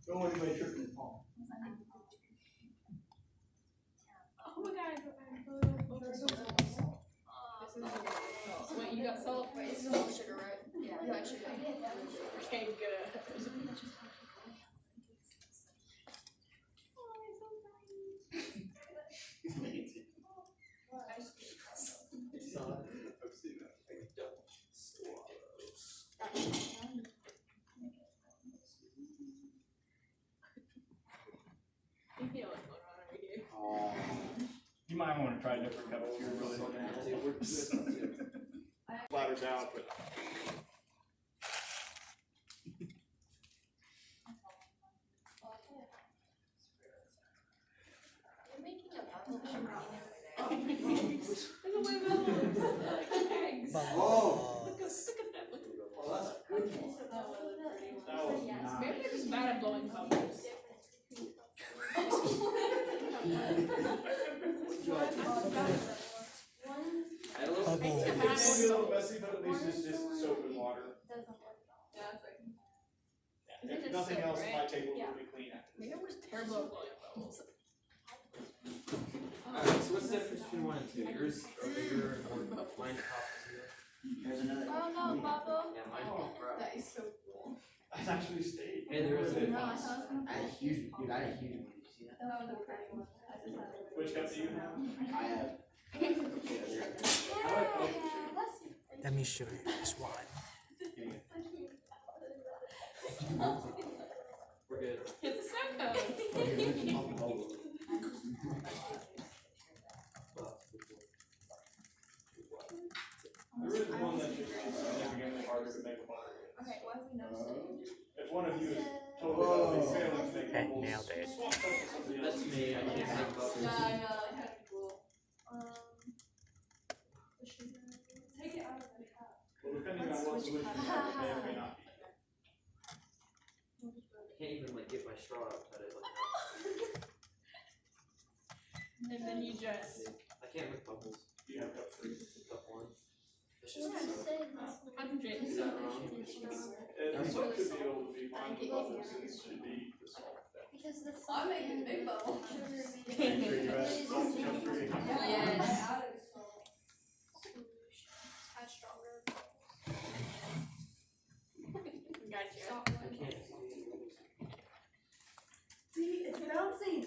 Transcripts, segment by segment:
Don't want anybody tripping and falling. Oh my god, wait, you got salt? Wait, it's no sugar, right? Yeah, you got sugar. Okay, good. You might want to try a different cup if you're really looking at it. Flatters out, but. You're making a bubble machine. Look at my bubbles. Like eggs. Oh! Look at that. Look Well, that's a good one. That was nice. Maybe they're just bad at blowing bubbles. It's a little messy, but at least it's just soap and water. If nothing else, my table will be clean after Maybe this. I'm just terrible at blowing bubbles. Alright, so what's the difference between 1 and 2? Yours over here or mine's top zero? There's another. Oh no, bubble. Yeah, mine's top right. That is so cool. That's actually stayed. Hey, there was a No, I thought it was I had a huge one. Did you see that? that was a pretty one. I just had it. Which cup do you have? I have. Let me show you this one. We're good. It's a snow cone. There is one that should be significantly harder to make a bubble. Okay, why have we noticed it? If one of you is totally failing to make Hey, bubbles, nailed it. swap cups with somebody else. That's me, I can't make bubbles. Yeah, I know, that kind of cool. Take it out of the cup. Well, depending on what solution you have, it may or may not be. I can't even like get my straw out cut it like And then you just that. I can't make bubbles. You have cup 3. Cup 1. It's Yeah, just so. concentrate. Is that wrong? And the soap should be able to be fine, the bubbles it should be the salt. Because the I'm making a big bubble. Three, right? Salt, cup 3. Yes. Add stronger. Gotcha. I can't See, it's bouncing.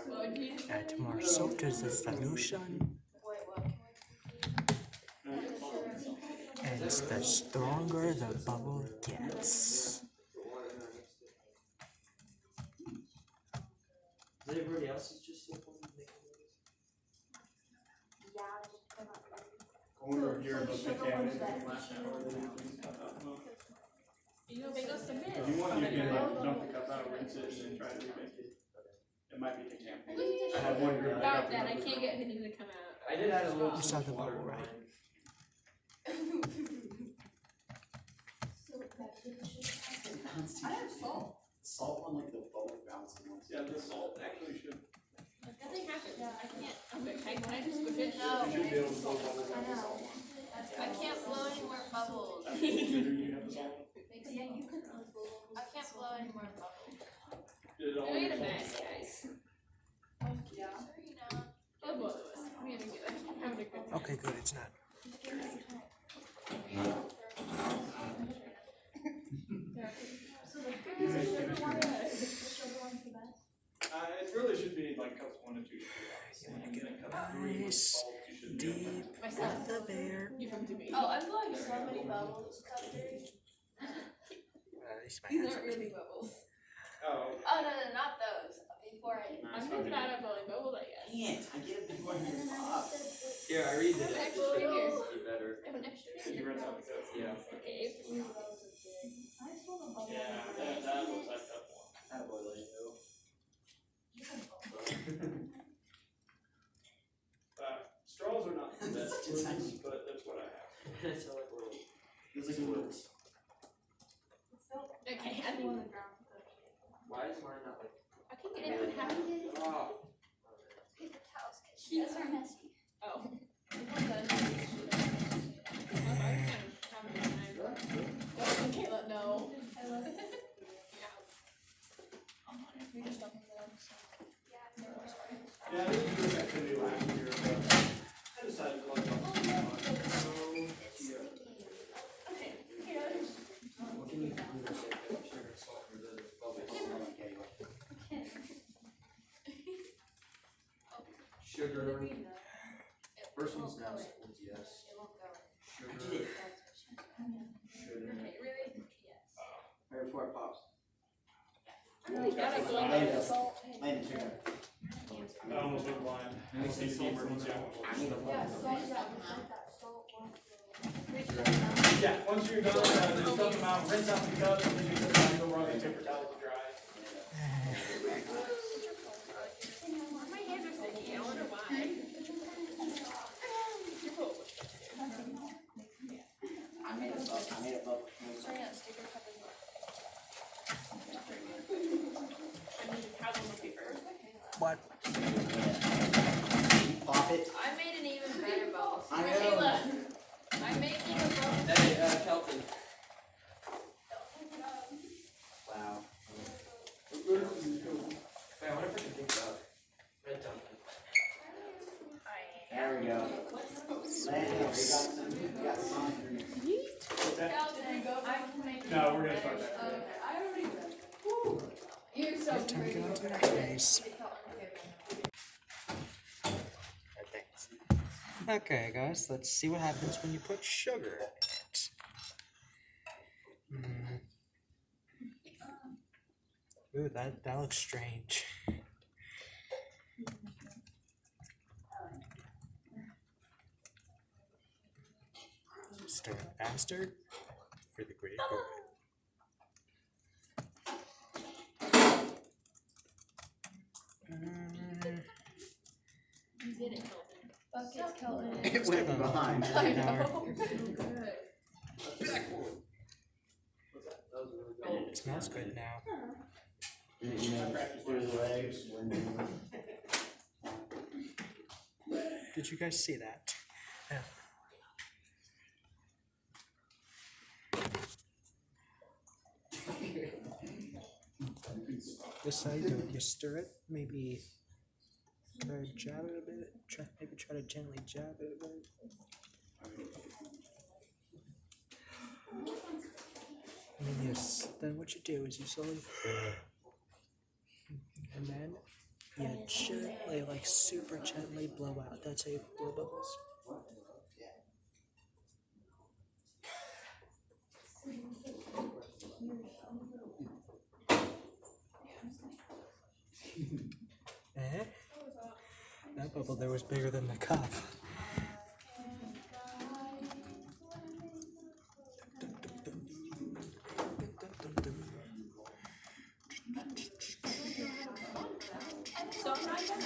Well, do you just Add more soap to the solution, Wait, what? and the stronger the bubble gets. Is everybody else is just making I wonder if you're about to contaminate the last hour. you know, they go submit. If you want, you can dump the cup out, rinse it, and then try to remake it. It might be contaminated. I have one group About that, I can't get anything to come out. I did add a little You saw the water bubble, in right? mine. I have salt. Salt on like the bubble bouncing ones. Yeah, the salt actually should, Nothing happens. I can't. Okay, can I just squish it? No. you should be able to blow bubbles out of the I know. salt one. I can't blow any more bubbles. That's the computer you have the salt one? Yeah, you can. I can't blow any more bubbles. Did it all Wait a in your minute, salt? guys. Yeah. Oh, both of us. I'm having a good time. Okay, good, it's not. It really should be like cups 1 and 2 should be obviously. And then cup 3 with Nice, salt, you should be able to. Deep Myself. in the bear. You come to me. Oh, I'm blowing so many bubbles. Cup 3. At least my These hands aren't are really clean. bubbles. Oh, Oh, no, not those. Before I. I'm just bad at blowing bubbles, I guess. Can't. I get it before you pop. Here, I read it. Okay, It's well, just here. be better. I have an extra. can you rinse out the cup? Yeah. Okay. Yeah, that looks like cup 1. That boy like though. Straws are not the best solutions, but that's what I have. It's not like we're Feels like it works. Okay, I think. why is mine not like I think it would happen. oh Paper towels. Those are messy. Oh. Okay, no. Sugar. First one's no. Yes. Sugar. Right before it pops. Land the sugar. I almost went blind. I almost need to be emergency. Yeah, once you're done, just dump them out, rinse out the cups, and then you put them on the rug and paper towel to dry. My hands are sticky, I wonder why. I made a book. I need towel on the paper. What? Pop it. I made an even better bubble. I know. I'm making a bubble. Hey, Kelton. Wow. Wait, I wonder if I can think about red dumpling. There we go. Land, we got some. I can make No, we're gonna start that. I already read. You're so Time to pretty. go to the face. Okay, guys, let's see what happens when you put sugar in it. Ooh, that looks strange. Stir it faster for the greater good. You did it, Kelvin. Buckets, Kelvin. It went behind. I know. You're so good. It smells good now. Through the legs. Did you guys see that? Yeah. This is how you do it. You stir it, maybe try to jab it a bit. Maybe try to gently jab it a bit. And then then what you do is you slowly, and then you gently, like super gently blow out. That's how you blow bubbles. That bubble there was bigger than the cup. So I'm not gonna.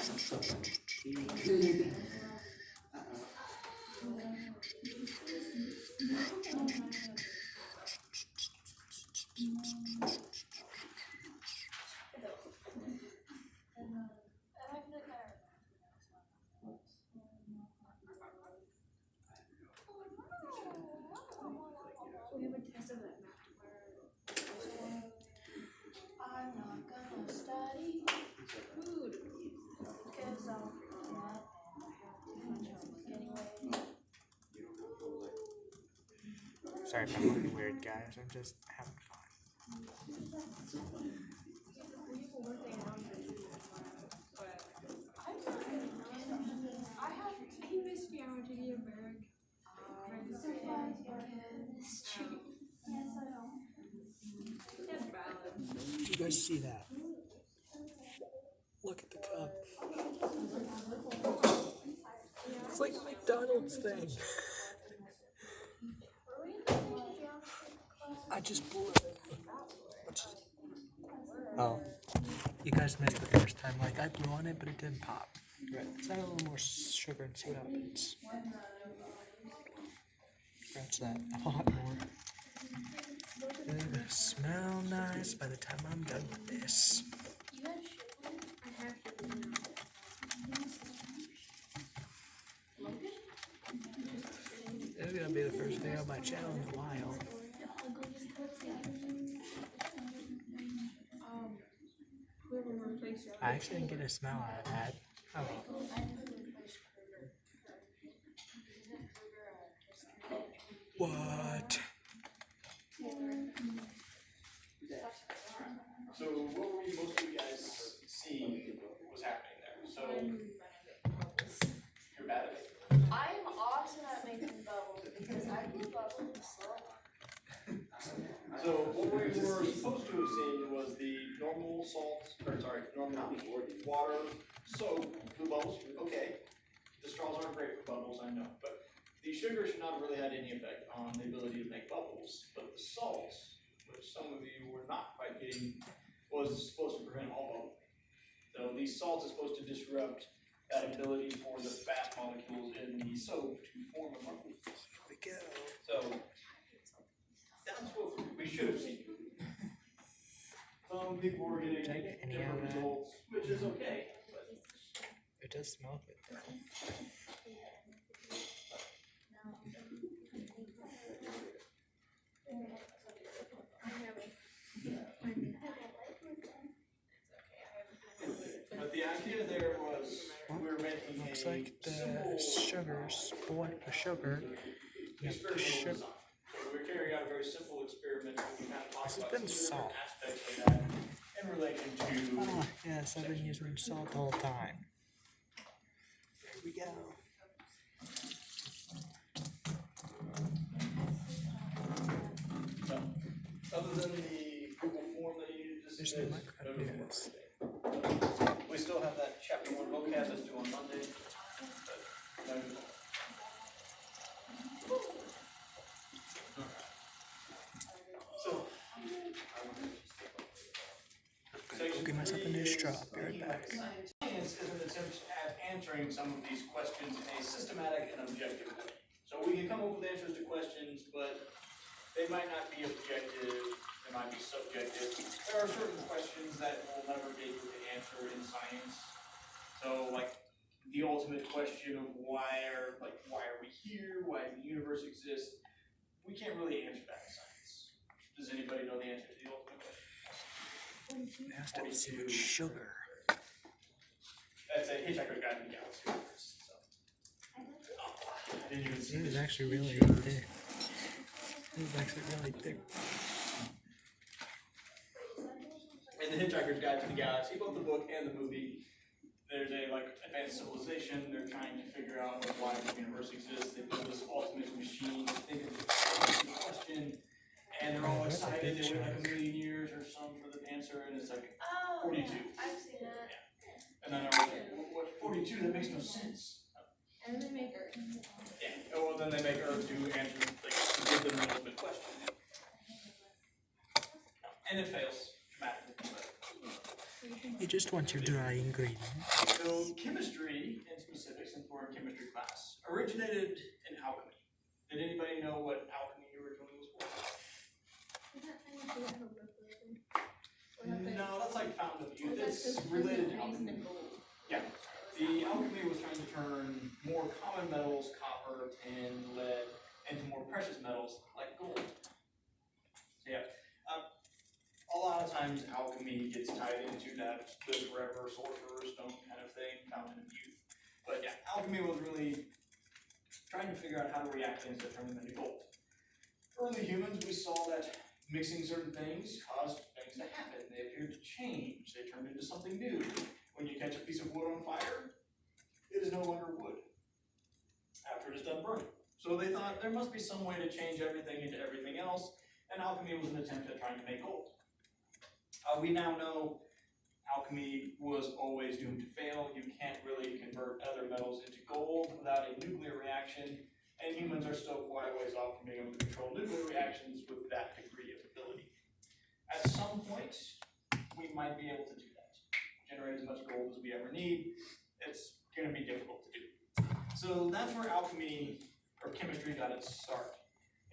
I'm not gonna study food because I'll forget and I have too much homework anyway. Sorry if I'm looking weird, guys. I'm just having fun. I have he missed me. I went to get a bag. That's valid. Do you guys see that? Look at the cup. It's like a McDonald's thing. I just blew it. Oh, you guys missed the first time. Like, I blew on it, but it didn't pop. Right. Let's add a little more sugar and see what happens. Scratch that. A lot more. It's gonna smell nice by the time I'm done with this. I have to do This is gonna be the first video on my channel in a while. I actually didn't get a smell out of that. Oh well. What? So what were most of you guys seeing was happening there? So were supposed to have seen was the normal normal water, soap, blue bubbles, okay. The straws aren't great for bubbles, I know, but the sugar should not have really had any effect on the ability to make bubbles. But the salts, which some of you were not quite getting, was supposed to prevent all bubbling. So these salts are supposed to disrupt that ability for the fat molecules in the soap to form a bubble. Here we go. So that's what we should have seen. Some people were getting Did I get any different of that? results, which is okay. It does smell good though. But the idea there was we were making Looks a like the simple sugar's boy, the sugar. Yeah, the experimental sugar. design. So we're carrying out a very simple experiment. We kind of talked This has about been some salt. different aspects of that in relation to. Ah, yes, I've been using salt the whole time. There we go. So, other than the Google form that you needed to There's submit, no microphone, no more yes. today. We still have that chapter 1 vocab that's due on Monday. But no more. So, Go get myself a new straw. Be right back. Science is an attempt at answering some of these questions in a systematic and objective way. So we can come up with answers to questions, but they might not be objective, they might be subjective. There are certain questions that we'll never be able to answer in science. So like the ultimate question of why are we here, why does the universe exist? We can't really answer that in science. Does anybody know the answer to the ultimate question? It has to be so much sugar. That's a Hitchhiker's Guide to the Galaxy reference. So. I didn't even see It was this. actually really thick. It was actually really thick. In the Hitchhiker's Guide to the Galaxy, both the book and the movie, there's a advanced civilization. They're trying to figure out why the universe exists. They build this ultimate machine to think of the question, and they're all that's a excited. big They wait like a chunk. million years or something for the answer, and it's like, Oh, 42. yeah, I've seen that. and then they're like, what 42? That makes no sense. And then they make Earth. Yeah. Oh, well, then they make Earth do answer, to give them the ultimate question. And it fails dramatically. You just want your dry ingredient. So chemistry, in specific, since we're in chemistry class, originated in alchemy. Did anybody know what alchemy originally was for? No, that's like fountain of youth. It's related to alchemy. Yeah. The alchemy was trying to turn more common metals, copper, tin, lead, into more precious metals like gold. So yeah. A lot of times alchemy gets tied into that live forever, sorcerer's stone kind of thing, fountain of youth. But yeah, alchemy was really trying to figure out how to react things to turn them into gold. Early humans, we saw that mixing certain things caused things to happen. They appeared to change. They turned into something new. When you catch a piece of wood on fire, it is no longer wood after it is done burning. So they thought there must be some way to change everything into everything else, and alchemy was an attempt at trying to make gold. We now know alchemy was always doomed to fail. You can't really convert other metals into gold without a nuclear reaction, and humans are still quite a ways off from being able to control nuclear reactions with that degree of ability. At some point, we might be able to do that. Generate as much gold as we ever need. It's going to be difficult to do. So that's where alchemy or chemistry got its start.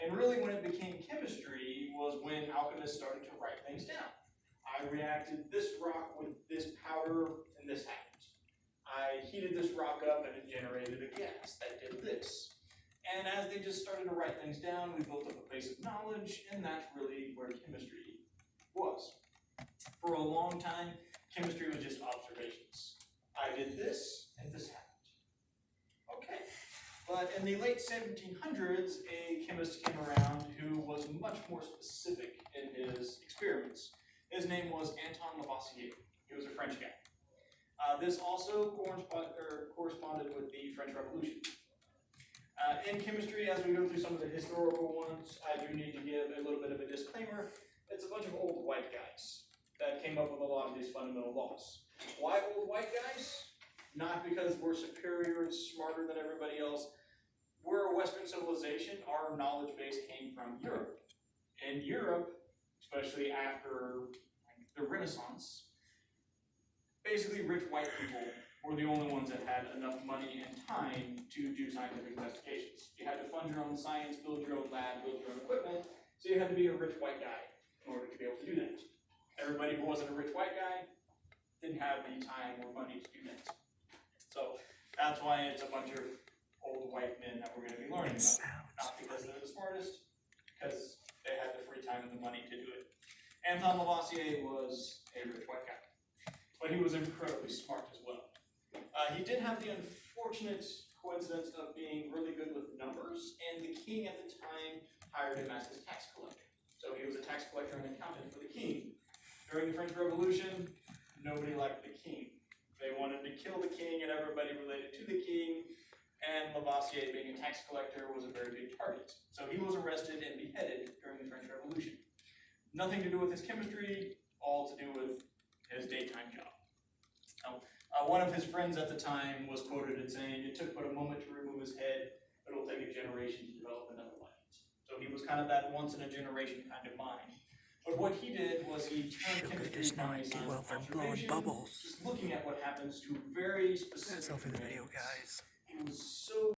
And really when it became chemistry was when alchemists started to write things down. I reacted this rock with this powder and this happened. I heated this rock up and it generated a gas that did this. And as they just started to write things down, we built up a base of knowledge, and that's really where chemistry was. For a long time, chemistry was just observations. I did this, and this happened. Okay. But in the late 1700s, a chemist came around who was much more specific in his experiments. His name was Anton Lavoisier. He was a French guy. This also corresponded with the French Revolution. In chemistry, as we go through some of the historical ones, I do need to give a little bit of a disclaimer it's a bunch of old white guys that came up with a lot of these fundamental laws. Why old white guys? Not because we're superior and smarter than everybody else. We're a Western civilization. Our knowledge base came from Europe. In Europe, especially after the Renaissance, basically rich white people were the only ones that had enough money and time to do scientific investigations. You had to fund your own science, build your own lab, build your own equipment, so you had to be a rich white guy in order to be able to do that. Everybody who wasn't a rich white guy didn't have the time or money to do that. So that's why it's a bunch of old white men that we're going to be learning about. Not because they're the smartest, because they had the free time and the money to do it. Anton Lavoisier was a rich white guy, but he was incredibly smart as well. He did have the unfortunate coincidence of being really good with numbers, and the king at the time hired him as his tax collector. So he was a tax collector and accountant for the king. During the French Revolution, nobody liked the king. They wanted to kill the king and everybody related to the king, and Lavoisier, being a tax collector, was a very big target. So he was arrested and beheaded during the French Revolution. Nothing to do with his chemistry, all to do with his daytime job. Now, one of his friends at the time was quoted as saying, "It took but a moment to remove his head, but it'll take a generation to develop another mind." So he was kind of that once-in-a-generation kind of mind. But what he did was he turned Sugar chemistry does from not a do science well of for blowing observation, bubbles. just looking at what happens to very specific That's all for the video, things. guys. He was so